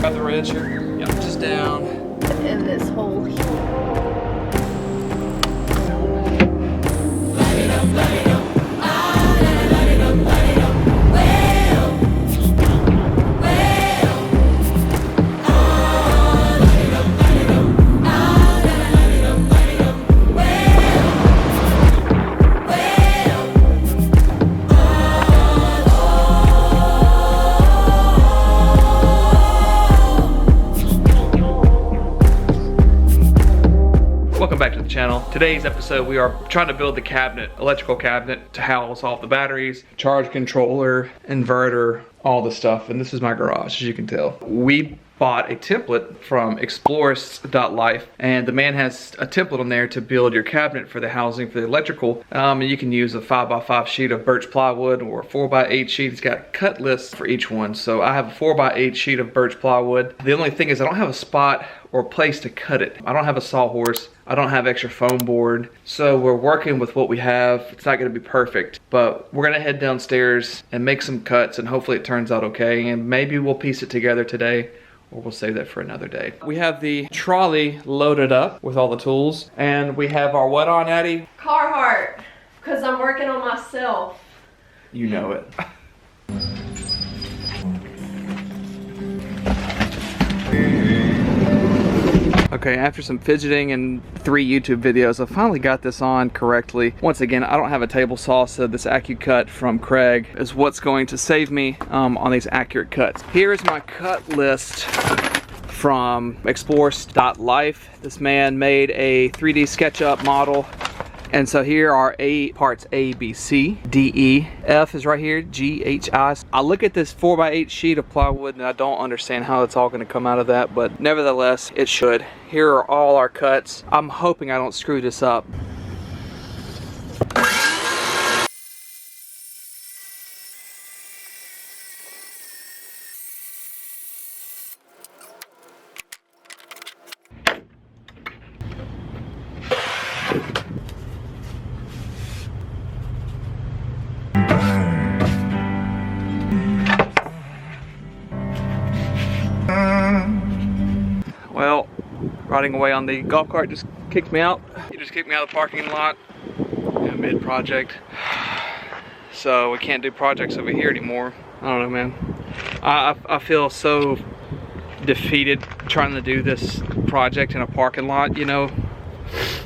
Got the wrench here? Yep, just down. In this hole here. Welcome back to the channel. Today's episode, we are trying to build the cabinet, electrical cabinet to house all the batteries, charge controller, inverter, all the stuff. And this is my garage, as you can tell. We bought a template from explorist.life, and the man has a template on there to build your cabinet for the housing for the electrical. And you can use a 5x5 sheet of birch plywood or a 4x8 sheet. It's got cut lists for each one. So I have a 4x8 sheet of birch plywood. The only thing is I don't have a spot or place to cut it. I don't have a sawhorse. I don't have extra foam board. So we're working with what we have. It's not gonna be perfect, but we're gonna head downstairs and make some cuts, and hopefully it turns out okay. And maybe we'll piece it together today, or we'll save that for another day. We have the trolley loaded up with all the tools, and we have our what on, Addie? Carhartt, because I'm working on myself. You know it. Okay, after some fidgeting and 3 YouTube videos, I finally got this on correctly. Once again, I don't have a table saw, so this AccuCut from Craig is what's going to save me on these accurate cuts. Here's my cut list from explorist.life. This man made a 3D SketchUp model. And so here are parts A, B, C, D, E, F is right here, G, H, I. I look at this 4x8 sheet of plywood and I don't understand how it's all gonna come out of that, but nevertheless, it should. Here are all our cuts. I'm hoping I don't screw this up. Well, riding away on the golf cart just kicked me out. He just kicked me out of the parking lot in mid-project. So we can't do projects over here anymore. I don't know, man. I feel so defeated trying to do this project in a parking lot, you know.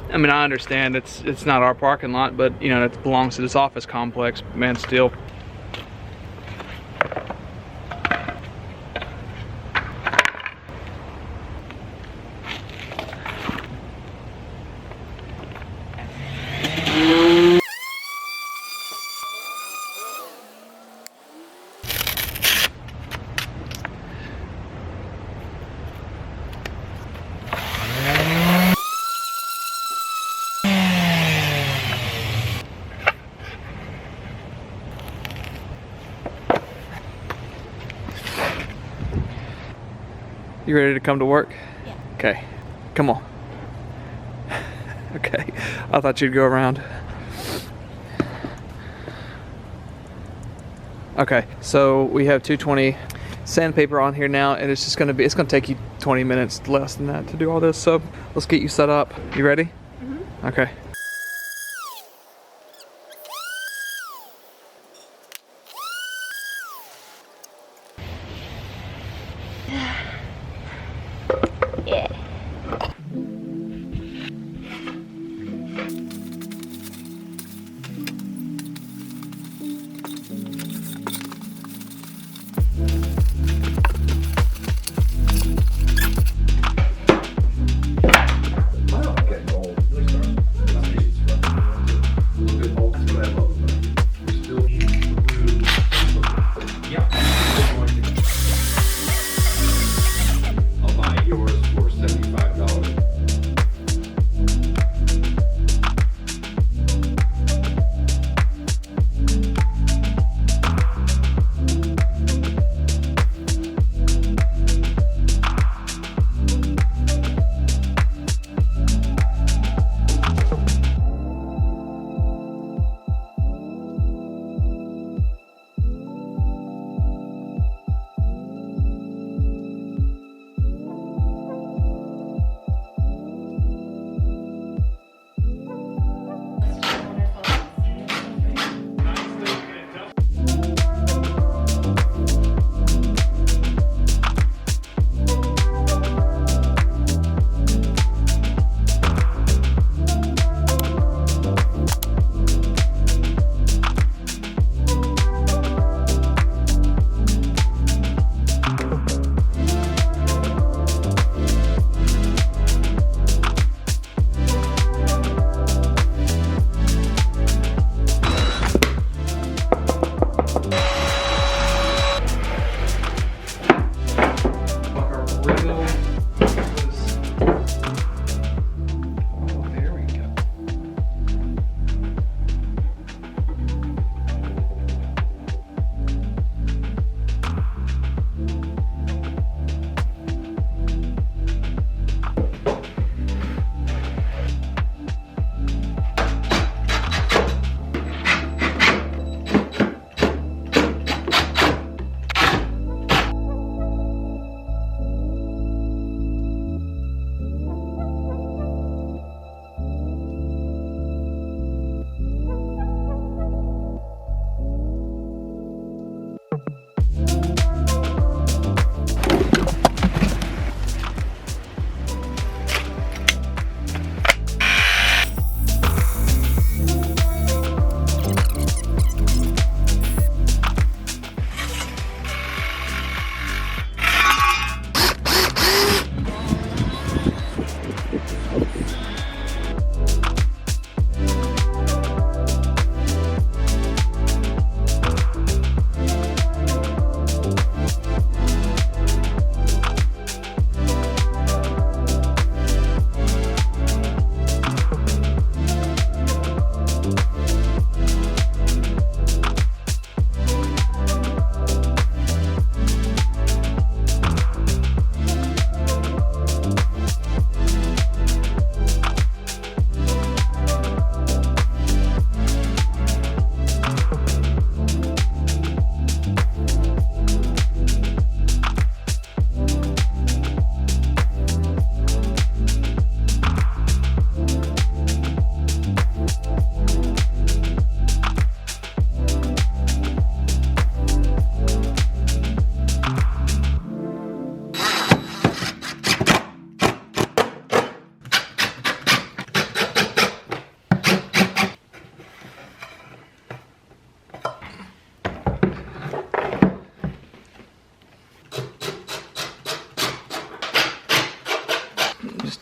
I mean, I understand it's not our parking lot, but you know, it belongs to this office complex, man, still. You ready to come to work? Yeah. Okay, come on. Okay, I thought you'd go around. Okay, so we have 220 sandpaper on here now, and it's gonna take you 20 minutes less than that to do all this. So let's get you set up. You ready? Mm-hmm. Okay. Yeah.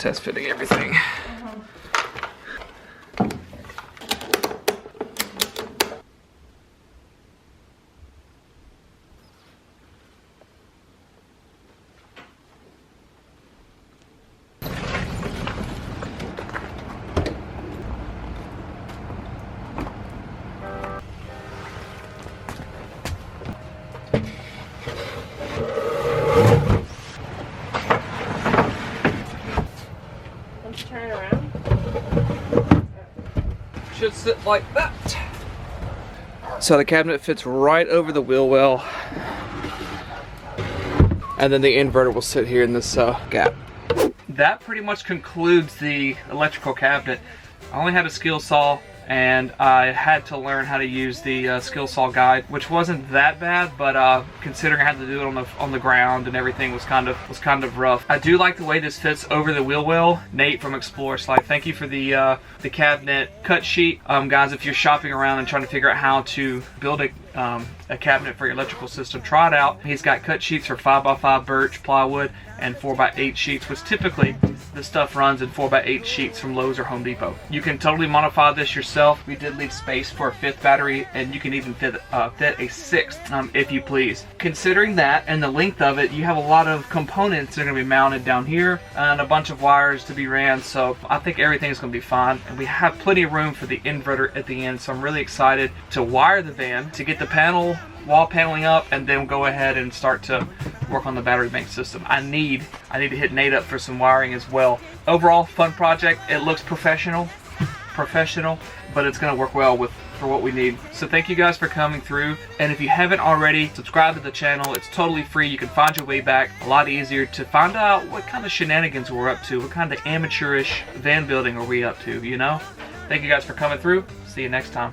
test fitting everything. Turn it around. Should sit like that. So the cabinet fits right over the wheel well. And then the inverter will sit here in this gap. That pretty much concludes the electrical cabinet. I only had a skill saw, and I had to learn how to use the skill saw guide, which wasn't that bad, but considering I had to do it on the ground and everything was kind of rough. I do like the way this fits over the wheel well. Nate from Explore Slide, thank you for the cabinet cut sheet. Guys, if you're shopping around and trying to figure out how to build a cabinet for your electrical system, try it out. He's got cut sheets for 5x5 birch plywood and 4x8 sheets, which typically the stuff runs in 4x8 sheets from Lowe's or Home Depot. You can totally modify this yourself. We did leave space for a 5th battery, and you can even fit a 6th if you please. Considering that and the length of it, you have a lot of components that are going to be mounted down here and a bunch of wires to be ran, so I think everything is going to be fine. And we have plenty of room for the inverter at the end, so I'm really excited to wire the van, to get the wall paneling up, and then go ahead and start to work on the battery bank system. I need to hit Nate up for some wiring as well. Overall, fun project. It looks professional, but it's going to work well for what we need. So thank you guys for coming through, and if you haven't already, subscribe to the channel. It's totally free. You can find your way back. A lot easier to find out what kind of shenanigans we're up to, what kind of amateurish van building are we up to, you know? Thank you guys for coming through. See you next time.